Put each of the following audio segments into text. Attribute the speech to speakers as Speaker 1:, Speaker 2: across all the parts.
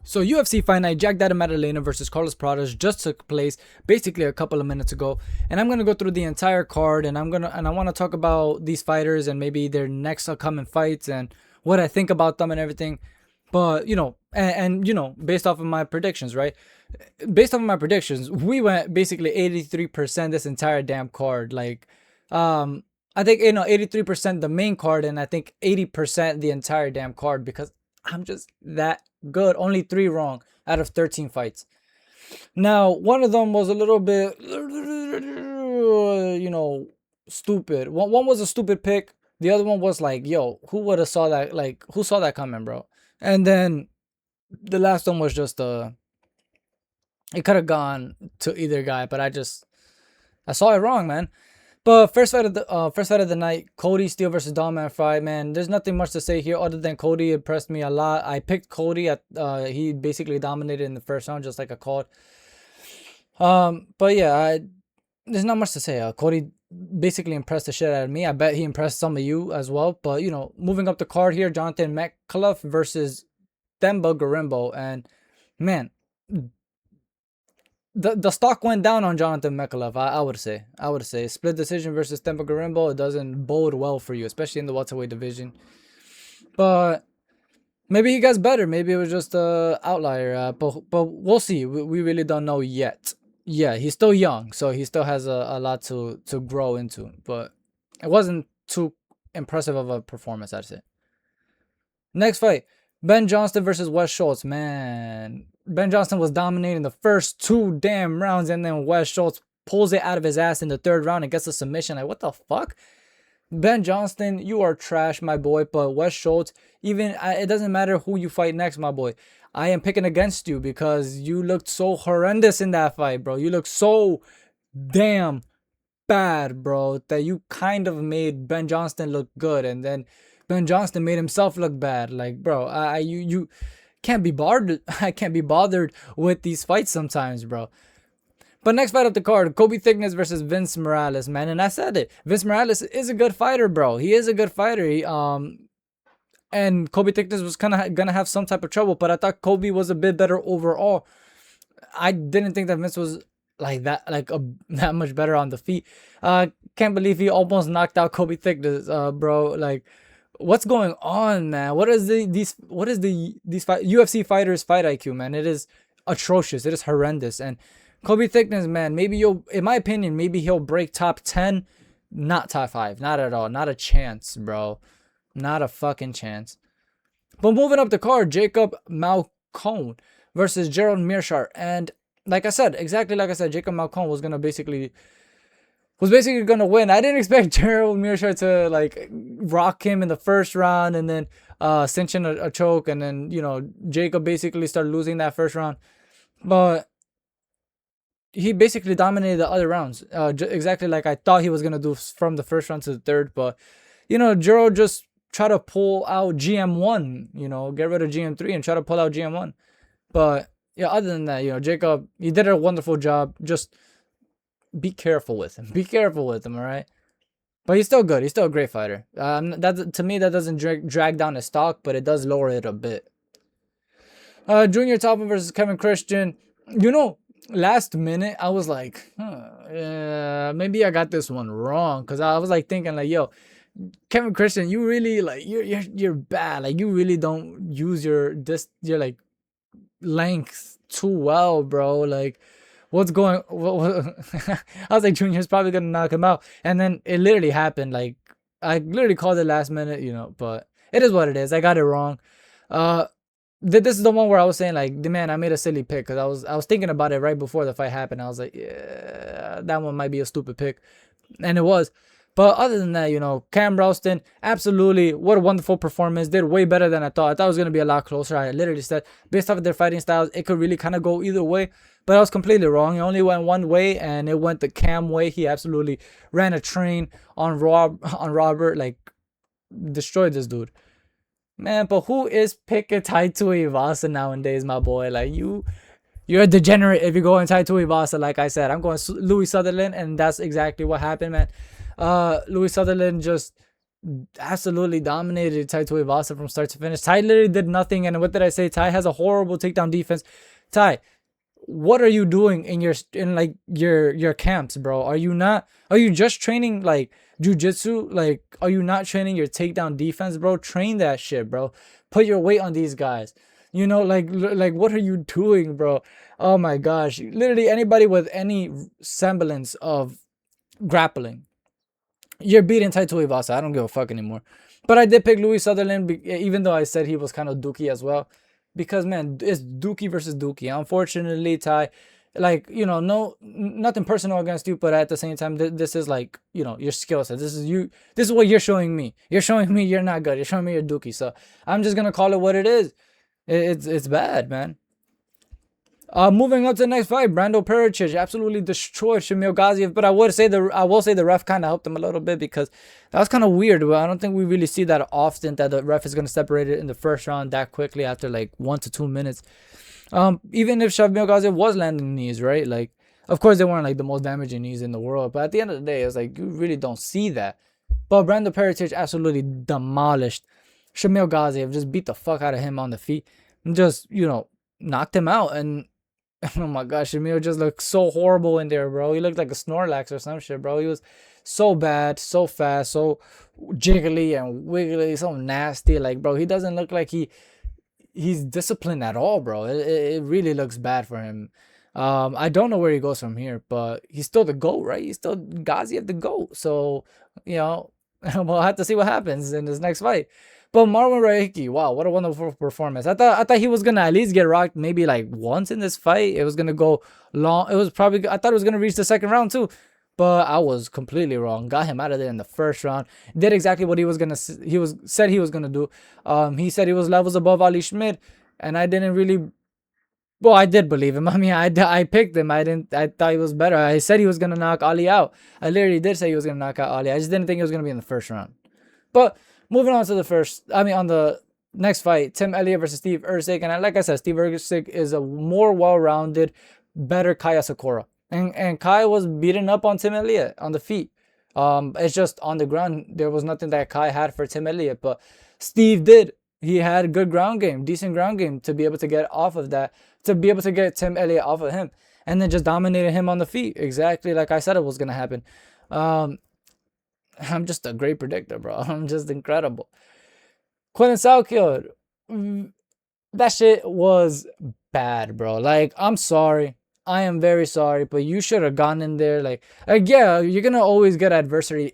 Speaker 1: So UFC Fight Night, Jack Dada Madalena versus Carlos Pradas just took place basically a couple of minutes ago, and I'm gonna go through the entire card, and I want to talk about these fighters and maybe their next upcoming fights and what I think about them and everything. But based off of my predictions, right? Based off of my predictions, we went basically 83% this entire damn card. I think 83% the main card, and I think 80% the entire damn card because I'm just that good. Only 3 wrong out of 13 fights. Now, one of them was a little bit, stupid. One was a stupid pick. The other one was like, yo, who would have saw that? Like, who saw that coming, bro? And then the last one was just it could have gone to either guy, but I saw it wrong, man. But first fight of the night, Cody Steele versus Dominic fight, man. There's nothing much to say here other than Cody impressed me a lot. I picked Cody he basically dominated in the first round, just like I called. But yeah, there's not much to say. Cody basically impressed the shit out of me. I bet he impressed some of you as well. But moving up the card here, Jonathan McCullough versus Themba Gorimbo, and man, the stock went down on Jonathan McCullough. I would say split decision versus Themba Gorimbo. It doesn't bode well for you, especially in the welterweight division. But maybe he gets better. Maybe it was just a outlier. But we'll see. We really don't know yet. Yeah, he's still young, so he still has a lot to grow into. But it wasn't too impressive of a performance, I'd say. Next fight, Ben Johnston versus Wes Schultz. Man, Ben Johnston was dominating the first 2 damn rounds, and then Wes Schultz pulls it out of his ass in the 3rd round and gets a submission. Like, what the fuck? Ben Johnston, you are trash, my boy. But Wes Schultz, it doesn't matter who you fight next, my boy. I am picking against you because you looked so horrendous in that fight, bro. You looked so damn bad, bro, that you kind of made Ben Johnston look good, and then Ben Johnston made himself look bad. Like, bro, you can't be bothered. I can't be bothered with these fights sometimes, bro. But next fight up the card, Kobe Thickness versus Vince Morales, man. And I said it. Vince Morales is a good fighter, bro. He is a good fighter. And Kobe Thickness was kind of gonna have some type of trouble, but I thought Kobe was a bit better overall. I didn't think that Vince was like that, that much better on the feet. Can't believe he almost knocked out Kobe Thickness, bro. Like, what's going on, man? What is these UFC fighters' fight IQ, man? It is atrocious. It is horrendous. And Kobe Thickness, man, maybe in my opinion, maybe he'll break top 10, not top 5, not at all, not a chance, bro, not a fucking chance. But moving up the card, Jacob Malcone versus Gerald Meerschaert, and exactly like I said, Jacob Malcone was basically gonna win. I didn't expect Gerald Meerschaert to like rock him in the first round and then cinch in a choke, and then Jacob basically started losing that first round, but he basically dominated the other rounds, exactly like I thought he was gonna do from the first round to the 3rd. But Gerald just tried to pull out GM1, get rid of GM3 and try to pull out GM1. But yeah, other than that, Jacob, he did a wonderful job. Just be careful with him. Be careful with him, all right? But he's still good. He's still a great fighter. To me, that doesn't drag down his stock, but it does lower it a bit. Junior Topham versus Kevin Christian. Last minute, I was like, maybe I got this one wrong, because I was like thinking like, yo, Kevin Christian, you really like you're bad. Like, you really don't use your like length too well, bro. Like, what's going I was like, Junior's probably gonna knock him out, and then it literally happened. Like, I literally called it last minute, but it is what it is. I got it wrong. This is the one where I was saying like, man, I made a silly pick, because I was thinking about it right before the fight happened. I was like, yeah, that one might be a stupid pick, and it was. But other than that, Cam Ralston, absolutely, what a wonderful performance. Did way better than I thought. I thought it was going to be a lot closer. I literally said, based off of their fighting styles, it could really kind of go either way. But I was completely wrong. He only went one way, and it went the Cam way. He absolutely ran a train on Robert, like, destroyed this dude. Man, but who is picking Taito Ivasa nowadays, my boy? Like, you're a degenerate if you're going Taito Ivasa. Like I said, I'm going Louis Sutherland, and that's exactly what happened, man. Louis Sutherland just absolutely dominated Tai Tuivasa from start to finish. Tai literally did nothing, and what did I say? Tai has a horrible takedown defense. Tai, what are you doing in your camps, bro? Are you just training like jujitsu? Like, are you not training your takedown defense, bro? Train that shit, bro. Put your weight on these guys. Like what are you doing, bro? Oh my gosh. Literally anybody with any semblance of grappling, you're beating Tai Tuivasa. I don't give a fuck anymore. But I did pick Louis Sutherland, even though I said he was kind of dookie as well. Because, man, it's dookie versus dookie. Unfortunately, Tai, like, no, nothing personal against you, but at the same time, this is like, your skill set. This is what you're showing me. You're showing me you're not good. You're showing me you're dookie. So I'm just going to call it what it is. It's bad, man. Moving up to the next fight, Brando Pericic absolutely destroyed Shamil Gaziev, but I will say the ref kind of helped him a little bit, because that was kind of weird. I don't think we really see that often, that the ref is going to separate it in the first round that quickly after like 1 to 2 minutes. Even if Shamil Gaziev was landing knees, right? Like, of course they weren't like the most damaging knees in the world, but at the end of the day, it's like you really don't see that. But Brando Pericic absolutely demolished Shamil Gaziev, just beat the fuck out of him on the feet, and just knocked him out. And oh my gosh, Shamil just looked so horrible in there, bro. He looked like a Snorlax or some shit, bro. He was so bad, so fast, so jiggly and wiggly, so nasty. Like, bro, he doesn't look like he's disciplined at all, bro. It really looks bad for him. I don't know where he goes from here, but he's still the GOAT, right? He's still Gaziev the GOAT. So, we'll have to see what happens in this next fight. But Marwan Raiki, wow, what a wonderful performance. I thought he was gonna at least get rocked maybe like once in this fight. It was gonna go long. I thought it was gonna reach the second round too, but I was completely wrong. Got him out of there in the first round. Did exactly what he was gonna do. He said he was levels above Ali Schmidt, and I didn't really. Well, I did believe him. I mean, I picked him. I thought he was better. I said he was gonna knock Ali out. I literally did say he was gonna knock out Ali. I just didn't think he was gonna be in the first round. But moving on to on the next fight, Tim Elliott versus Steve Erceg. And like I said, Steve Erceg is a more well-rounded, better Kaya Sakura. And Kai was beating up on Tim Elliott on the feet. It's just on the ground, there was nothing that Kai had for Tim Elliott. But Steve did. He had good ground game, decent ground game to be able to get off of that, to be able to get Tim Elliott off of him. And then just dominated him on the feet. Exactly like I said it was going to happen. I'm just a great predictor, bro. I'm just incredible. Quentin Southkill, that shit was bad, bro. Like, I'm sorry. I am very sorry, but you should have gone in there. Like yeah, you're gonna always get adversity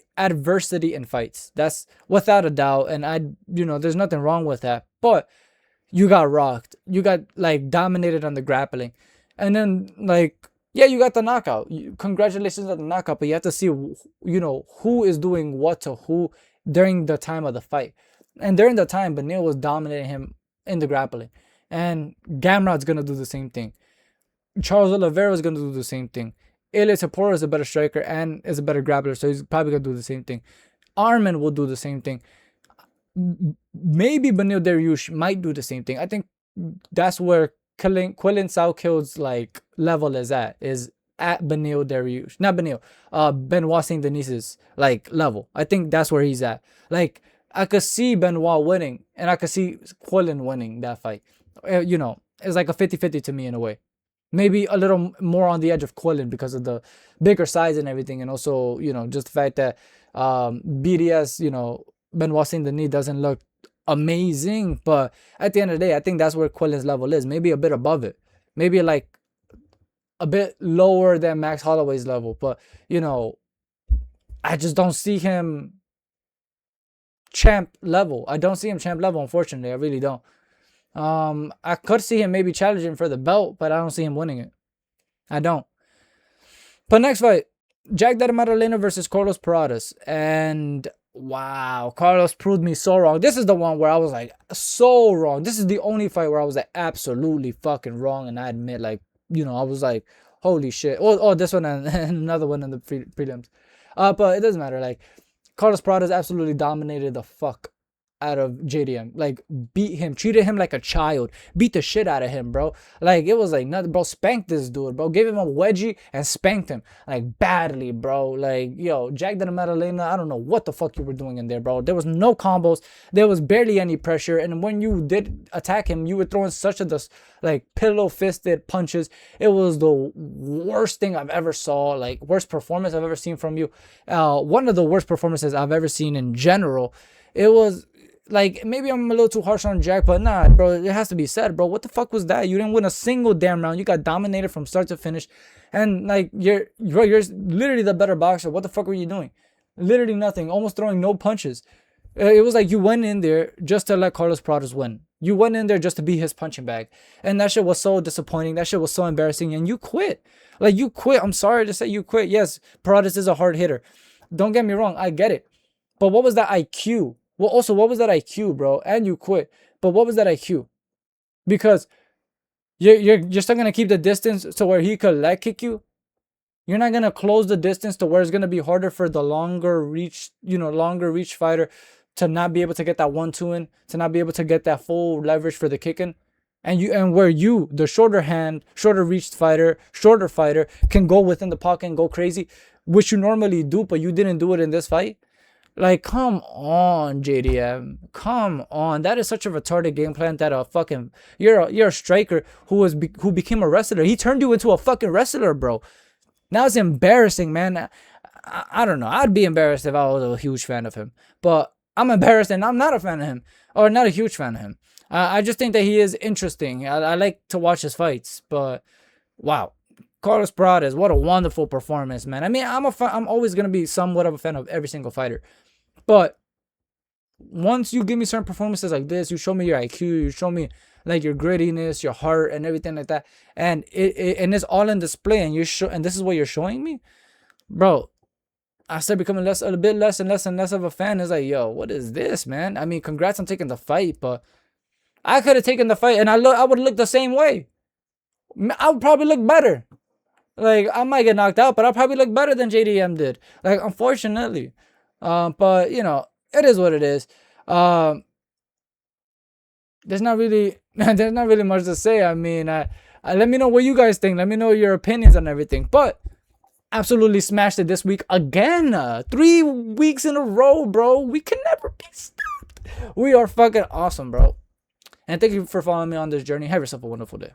Speaker 1: in fights. That's without a doubt. And there's nothing wrong with that. But you got rocked. You got like dominated on the grappling. And then like, yeah, you got the knockout. Congratulations on the knockout, but you have to see, who is doing what to who during the time of the fight. And during the time, Beneil was dominating him in the grappling. And Gamrod's going to do the same thing. Charles Oliveira is going to do the same thing. Ilya Tapora is a better striker and is a better grappler, so he's probably going to do the same thing. Arman will do the same thing. Maybe Beneil Dariush might do the same thing. I think that's where Quillen Southkill's like level is at Beneil Dariush. Not Beneil. Benoit Saint Denis's like level. I think that's where he's at. Like, I could see Benoit winning, and I could see Quillen winning that fight. It's like a 50-50 to me in a way. Maybe a little more on the edge of Quillen because of the bigger size and everything, and also, just the fact that BDS, Benoit Saint Denis doesn't look amazing, but at the end of the day, I think that's where Quillen's level is. Maybe a bit above it. Maybe like a bit lower than Max Holloway's level, but I just don't see him champ level. I don't see him champ level, unfortunately. I really don't. I could see him maybe challenging for the belt, but I don't see him winning it. I don't. But next fight, Jack Della Maddalena versus Carlos Paradas. And wow, Carlos proved me so wrong. This is the one where I was like so wrong. This is the only fight where I was like absolutely fucking wrong. And I admit, like, I was like, holy shit. Oh, this one and another one in the prelims. But it doesn't matter. Like, Carlos Paradas absolutely dominated the fuck out of JDM. Like, beat him, treated him like a child, beat the shit out of him, bro. Like, it was like nothing, bro. Spanked this dude, bro. Gave him a wedgie and spanked him like badly, bro. Like, yo, Jack de la Madalena, I don't know what the fuck you were doing in there, bro. There was no combos, there was barely any pressure, and when you did attack him, you were throwing such a like pillow fisted punches. It was the worst thing I've ever saw, like worst performance I've ever seen from you. One of the worst performances I've ever seen in general. It was like, maybe I'm a little too harsh on Jack, but nah, bro, it has to be said, bro. What the fuck was that? You didn't win a single damn round. You got dominated from start to finish, and like you're literally the better boxer. What the fuck were you doing? Literally nothing. Almost throwing no punches. It was like you went in there just to let Carlos Prados win. You went in there just to be his punching bag. And that shit was so disappointing. That shit was so embarrassing. And you quit. Like, you quit. I'm sorry to say you quit. Yes, Prados is a hard hitter. Don't get me wrong. I get it. But what was that IQ? Well, also, what was that IQ, bro? And you quit. But what was that IQ? Because you're still going to keep the distance to where he could leg kick you. You're not going to close the distance to where it's going to be harder for the longer reach fighter to not be able to get that 1-2 in, to not be able to get that full leverage for the kicking. And where you, the shorter reached fighter, shorter fighter, can go within the pocket and go crazy, which you normally do, but you didn't do it in this fight. Like, come on, JDM. Come on. That is such a retarded game plan that you're a striker who became a wrestler. He turned you into a fucking wrestler, bro. Now it's embarrassing, man. I don't know. I'd be embarrassed if I was a huge fan of him. But I'm embarrassed and I'm not a fan of him. Or not a huge fan of him. I just think that he is interesting. I like to watch his fights. But, wow. Carlos Prados, what a wonderful performance, man. I mean, I'm always going to be somewhat of a fan of every single fighter. But once you give me certain performances like this, you show me your IQ, you show me like your grittiness, your heart, and everything like that, and it's all in display, and and this is what you're showing me, bro. I started becoming a bit less and less and less of a fan. It's like, yo, what is this, man? I mean, congrats on taking the fight, but I could have taken the fight, and I would look the same way. I would probably look better. Like, I might get knocked out, but I'll probably look better than JDM did. Like, unfortunately. But, you know, it is what it is. There's not really much to say. I mean, let me know what you guys think. Let me know your opinions on everything. But absolutely smashed it this week again. 3 weeks in a row, bro. We can never be stopped. We are fucking awesome, bro. And thank you for following me on this journey. Have yourself a wonderful day.